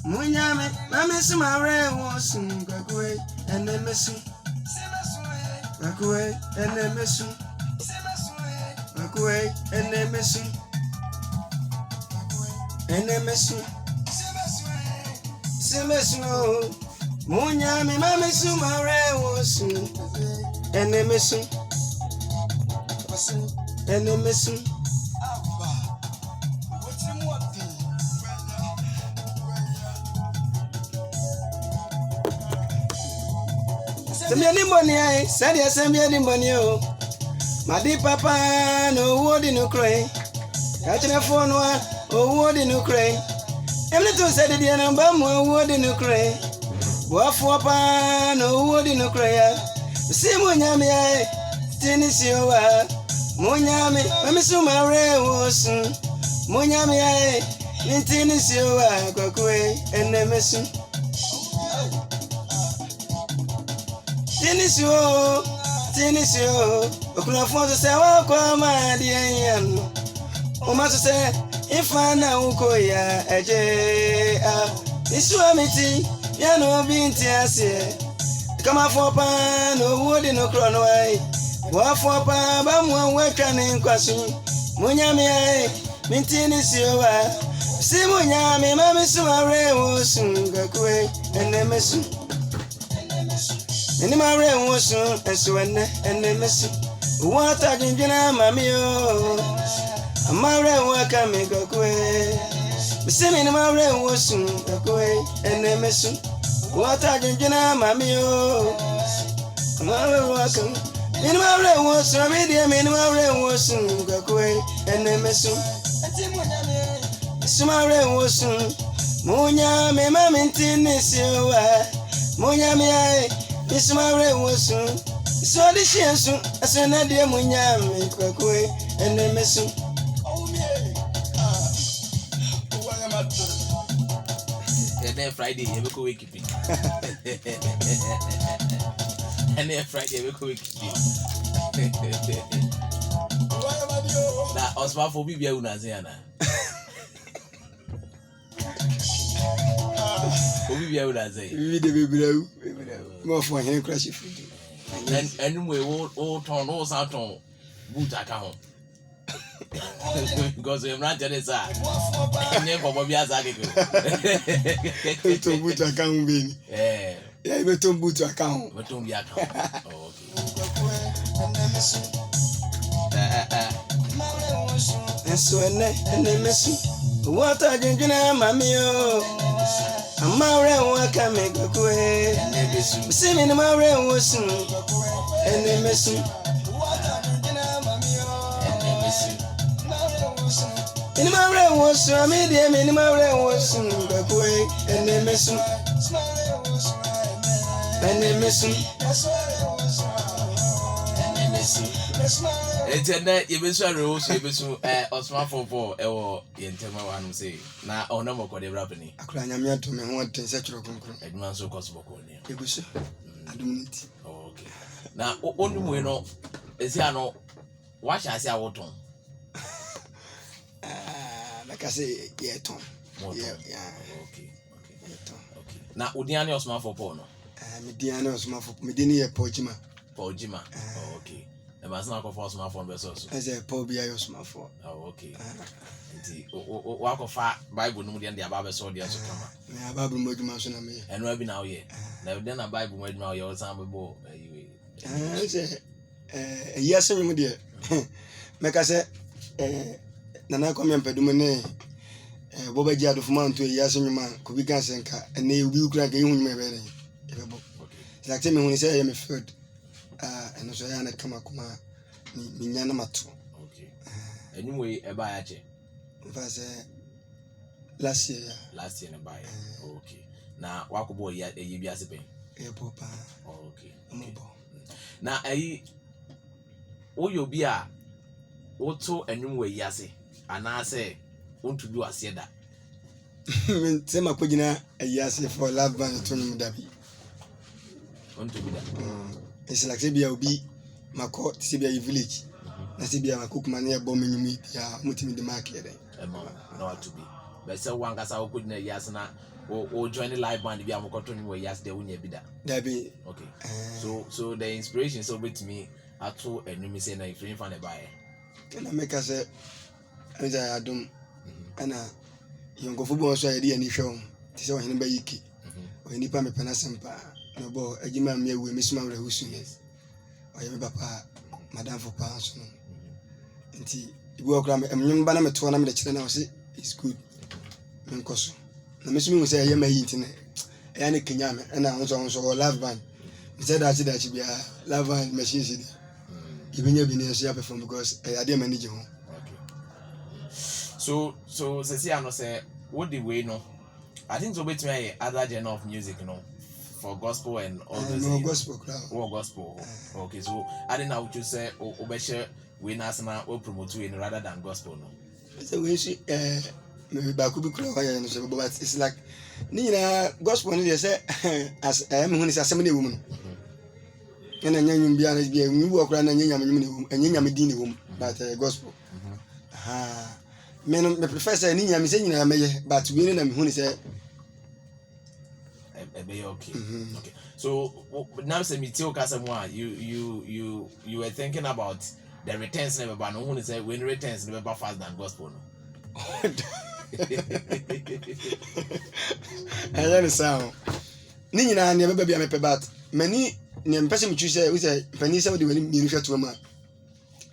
Munyame, mame sumare wosun kakwe enemesu. Kakwe enemesu. Kakwe enemesu. Enemesu. Semesu. Munyame, mame sumare wosun enemesu. Enemesu. Sembiani money ai, sadia sembiani money o. Madi papa no wodi no cry. Kachina phone wa o wodi no cry. Emle to said the number mo wodi no cry. Boafo pa no wodi no cry. Simu nyame ai, tinisi o wa. Munyame, mamisu mare wosun. Munyame ai, tinisi o wa kwakwe enemesu. Tinisio, okuna fonso se wa kwa ma di yan. O ma so se ifana uko ya eje a. Isu amiti ya no binti ase. Kama fopa no wodi no krono ai. Wa fopa ba mu weka ne nkwasu. Munyame ai, mintinisio wa. Si munyame mami suare wo sungakwe enemesu. Any my rain was soon, and so and missing. What I can get mammy, oh, my rain work I make a way. The same in my rain was soon, a way, and they missing. What I can get mammy, oh, my rain welcome. In my rain was so medium, in my rain was soon, a way, and they missing. So my rain was soon. Munya, me mammy, tinnis, you are. Munya, me. This my rain was soon. So the shensu, as an idea munyame, kwakwe, and then messu. Oh, yeah. And then Friday, you go wake me. And then Friday, you go wake me. Now, Osomafo be a Unaziana. Obi bia would say we the baby more for him crash it and we all turn all out on boot account because I'm not jealous and then for Bobby as I go to boot account being yeah we to boot account but don't be account and so and they miss what I can do mammy I'm married, what can make a way? See me in my rain was soon, and they miss me. In my rain was so medium, in my rain was soon, back way, and they miss me. And they miss me. It's a net, you miss a rose, you miss Osomafo for our Yentema one say. Now, oh, no more could ever happen. I cry, I'm here to me one thing, such a concrete. It must so possible. You wish I do it. Okay. Now, only we know is here no. What shall I say? What on? Like I say, yeah, Tom. Yeah. Okay. Okay. Now, Udiani Osomafo for no. Mediana Osomafo, Medini Pojima. Pojima. Okay. The Masna of Osomafo versus as a Pobia Osomafo. Oh, okay. Walk of fat Bible, no, the Abba saw the answer. May Bible Mojimas and me. And we've been out here. Now, then a Bible made now your sample ball. Yes, my dear. Make us say, Nana come and pedumene. Boba Jad of Mount to a Yasin man, Kubika Senka, and they will crack a young man. Like me when he say I'm a food. And so I come akuma minyana matu. Okay. Anyway, a buy was last year. Last year, a buy. Okay. Now, walk boy yet a yibiasipe. A papa. Okay. Now, oh, you'll be a auto and new way yasi. And I say, want to do a seda. Sema kujina a yasi for love band to Mudabi. Want to do that. It's like Sibia will be my court, Sibia village. Nasibia, my cook mania bombing me, multi the market. Not to be. But so one gas out couldn't a yasana, or join the live band. Be I'm controlling where yes, they won't be that. That be Okay. So the inspiration so with me. I told and me say na if you find a buyer. And I make us say, I don't, and you go football so I did any show. This is what you iki. When you pay me penasempa, no boy, a jima me we miss my rehusunes. Or you papa, madam for pounds. And you walk around and young banner to one of the children. I say it's good. Menkoso. Na miss me say, I am a internet. Any Gye Nyame, and I was also a love band. He said that she be a love band machine city. Even you been here perform because I didn't manage you. Okay. So say I no say what the way no. I think so between me other genre of music, you know, for gospel and all those. No gospel crowd. Oh, gospel. Okay, so I didn't know what you say. Obeshe we national or promote we rather than gospel no. So we see maybe back be crowd and so but it's like Nina gospel they say as I am who is a seminary woman. And then you be honest, we walk around and Nyame din the woman, but gospel. Men professor and Nyame saying I may, but we know who is a okay. Okay. So now say me tell Kasamwa, you were thinking about the returns never but no one is when returns never faster than gospel no. I understand. Nina never be a but many nem person me choose we say pani say we dey me hwɛ to ma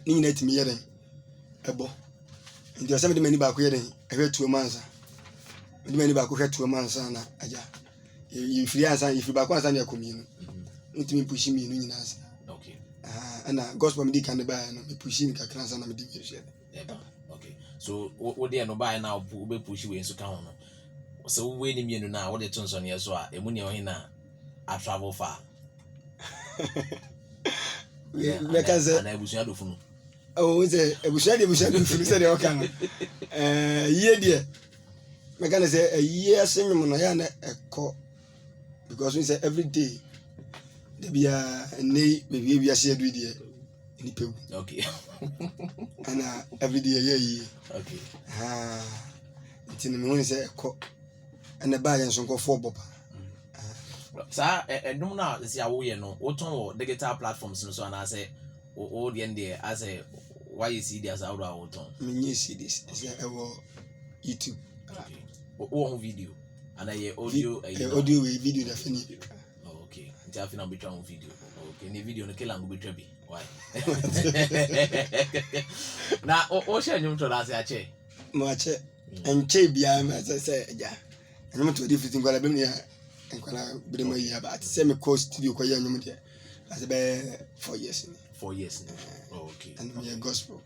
ni nyina timi yɛ den ɛbɔ nti ɔsɛ me de mani ba ko yɛ den ɛhwɛ to ma ansa me de mani ba ko hwɛ to ma ansa na agya you free ansa you free ba ko ansa na yakomi no ntimi push me no nyina ansa okay ana gospel me di kan ba no me push me kakra ansa na me di me hwɛ okay so what dey no buy now we push we nso ka ho no so we ni mienu na what dey ton so ne so a emu ne ohin na a travel far. We can say, oh, is a bushadi said, okay. Ye dear, I can say a year singing Monayana a call because we say every day there be a nay, maybe we are said with you in the people. Okay, and every day, yeah, okay. It's in the morning, say a call and the buy and some go for Bob. Sir, no now see how we know what on digital platforms so and I say all the end there I say why you see this out of me see this is YouTube. Okay. Or video and I audio audio video definitely. Oh, okay. Just na be try on video. Okay, the video no kill am go be trebi. Why? Na o share nyum to last ya che. Mo che. En che bia ma say ja. Nyum to different ngwala be me and be my year, but semi cost to you quite young as about 4 years. 4 years. Oh, okay. And we are gospel.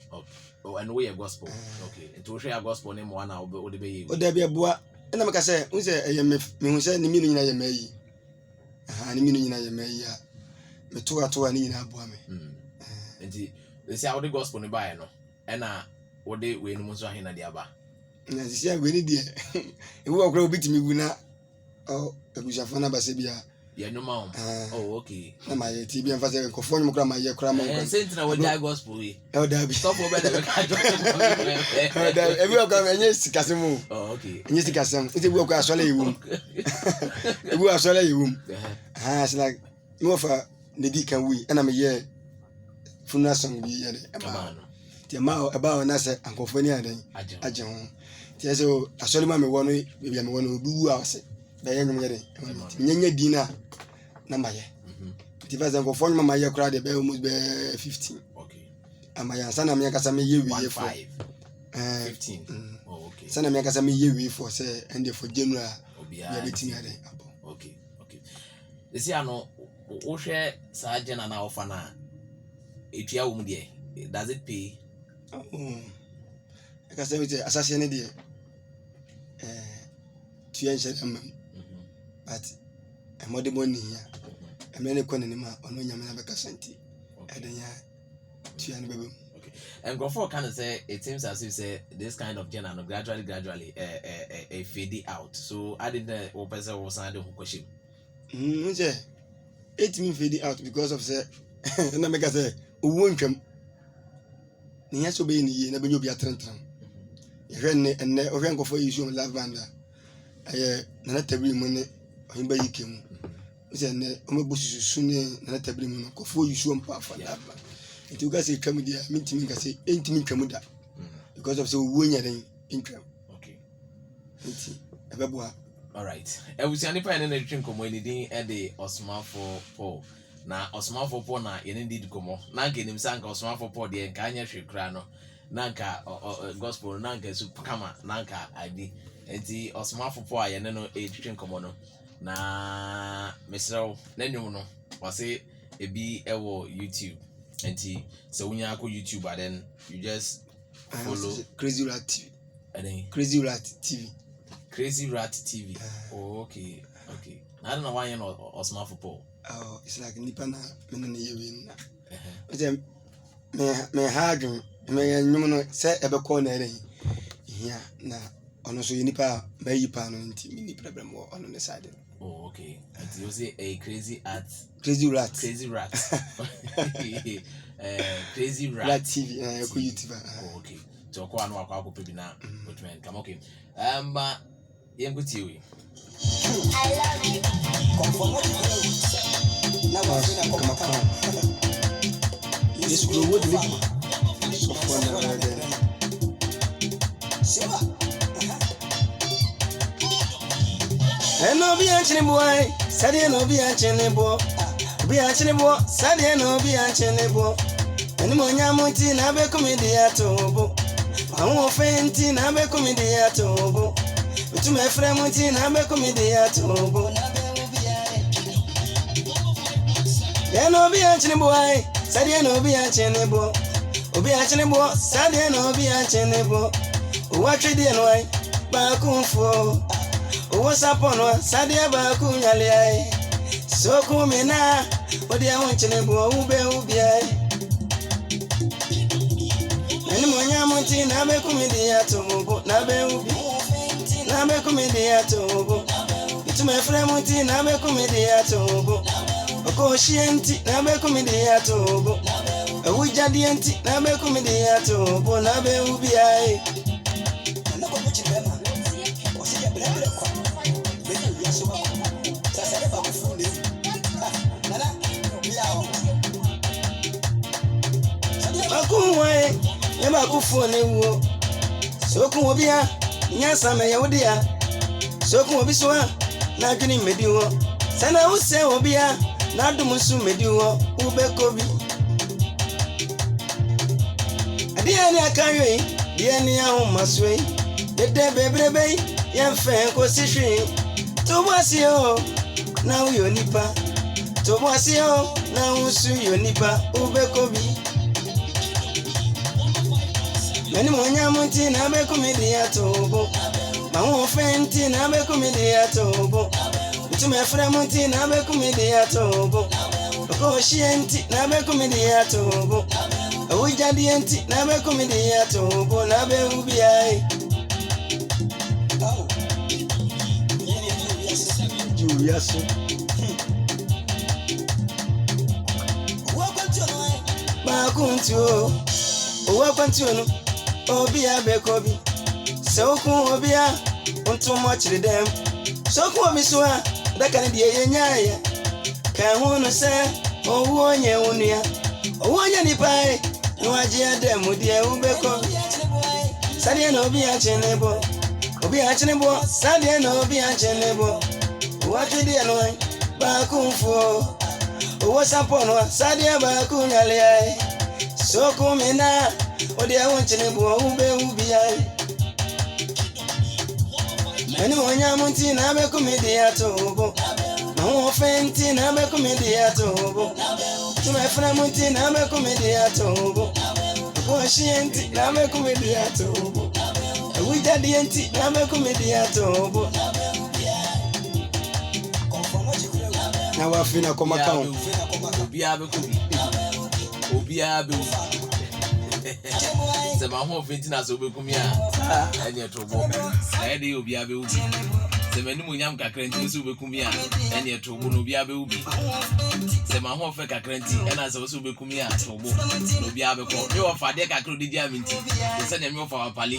Oh, and we are gospel. Okay. And to share gospel name one now, but would be. Oh, there be a boy. And I'm say, who say, I am me who say, the meaning I may. And the meaning I may. Me two at one in a boy. And they say, how the gospel in buy no. And what they win Musa in the Aba. And as you say, we need it. You walk a bit me, we not. Oh, a bushafana basebia. Yeah, no mount. Oh, okay. My TV and Father conform my year cram and sent our gospel. Oh, there be stop over there. Everyone come and yes, Casimu. Oh, okay. And yes, Casam. It's a work as well. You are solid. You it's like more for the deacon we and I'm a year. Funeral song be the amount about an answer and conformia then. I join. So I saw my one way, maybe I'm one who do ours. Nyanya dina na maye. Ti fa zango phone mama ye kra de be almost be 15. Okay. Amaya sana me kasa me ye we for 15. Oh, okay. Sana me kasa me ye we for say and for January. Obia. Ya betin ade. Okay. Okay. Esi ano wo hwe sa agena na ofa na etua wo mu de. Does it pay? I kasa me say assassin de. Tuyen shedam. But a modern money here. A many quanima on when Yamana Casanti. Okay. And go for kind of say it seems as if say this kind of genre gradually fade out. So I didn't open say was under question. It mean fade out because of say and make say won't come. Near so be in the year, never be a trend. And go for issue of love banda. nana tabiri mu ne ɔhemba yi kemu sɛ ne ɔmɛbɔ susu ne nana tabiri mu no kɔfoɔ yusuo mpa afa da ba nti woka sɛ twam deɛ mentimi nka sɛ ɛntimi ntwam da because of sɛ ɔwuo nya den ntwam nti ɛbɛboa. Alright, ebusiani pa ene na twin komo eni din e de Osomafo Paul na Osomafo Paul na ene ndi komo na nka enim sanka Osomafo Paul de nka anya hwekura no na nka gospel na nka su kama na nka adi enti Osomafo Paul a ene no e twin komo no na mesrew na nwum no wase ebi ewo YouTube enti so wunya akọ YouTube and then you just follow Crazy Rat TV. Crazy Rat TV. Oh, okay. I don't know why you're not Osomafo Paul. Oh, it's like nipa na me na yewe na. Me hardware me nyum no se ebe call na ere hia na ono so nipa ba yi pa no nti me ni problem wo ono ne side. Oh, okay. And you say a Crazy Rat. Crazy Rat Crazy Rat TV ko YouTube. Oh, okay. So ko anu akwa pebi na which come okay. Yem go tiwi. I love you. Come for what you now I'm this grow wood me. So for na there. Seba. Eno bi anchine boy, sade no bi anchine boy. Bi anchine boy, sade no bi anchine boy. Eni mo nyamuti na be komedi atobo. Awon fenti na be komedi atobo. Tu me fremuti na be komedi atobo. Eno bi anchine boy, sade no bi anchine boy. Obi anchine boy, sade no bi anchine boy. Wa twede no ai ba kunfo. What's up on one? Sadia Bakunyale. So kumina, what the Awanchinebo, Ubia. And Monyamonti, Nabe Comedia Togo, Nabe Ubi, Nabe Comedia Togo. It's my friend Monti, Nabe Comedia Togo. A Coscienti, Nabe Comedia Togo. A Wujadianti, Nabe Comedia Togo, Nabe Ubia. Bakuwe, yaba kufone wo. Soku obia, nyasa me yewdia. Soku obiswa, na dwini mediwo. Sana use obia, na dumusu mediwo, ubekobi. Adia ni akanwe, dia ni ahomaswe. Dede bebrebe, yemfe ko sihwe. Tobasio, na uyo nipa. Tobasio, na usu yo nipa, ubekobi. Many monyamunti na be komedi atobo. Ma won fenti na be komedi atobo. Tu me fremunti na be komedi atobo. Ko shienti na be komedi atobo. Awujadienti na be komedi atobo na be ubiai. Oh. Juliaso. Ba kuntu. O kwantu no. Obia bekobi soku obia untu mochiri dem soku obi so a daka ne de yenyaaya kan hu no se owu onye unua owu onye ni pai no age adem de ubekobi sade na obi a chenebo sade na obi a chenebo watwede no ba kunfo owo sapono sade ba kunyale ai soku mina odi awonchene bo ube ubia ani monyamunti na be komedi atobo na won fenti na be komedi atobo tu me fremunti na be komedi atobo ko shienti na be komedi atobo awujadienti na be komedi atobo na wafina koma kaun obia be se ma ho fenti na so be kumia anya to bo na e dey obia be ubi sɛ m'anim onyam kakra nti sɛ wobɛkum a ɛne ɛto bo no obiara bɛwu bi sɛ ma ho ɔfɛ kakra nti ɛna sɛ sɛ wobɛkum a to bo no obiara bɛkɔ me wɔfa adeɛ kakra odi gya me nti sɛdeɛ me wɔfa wapale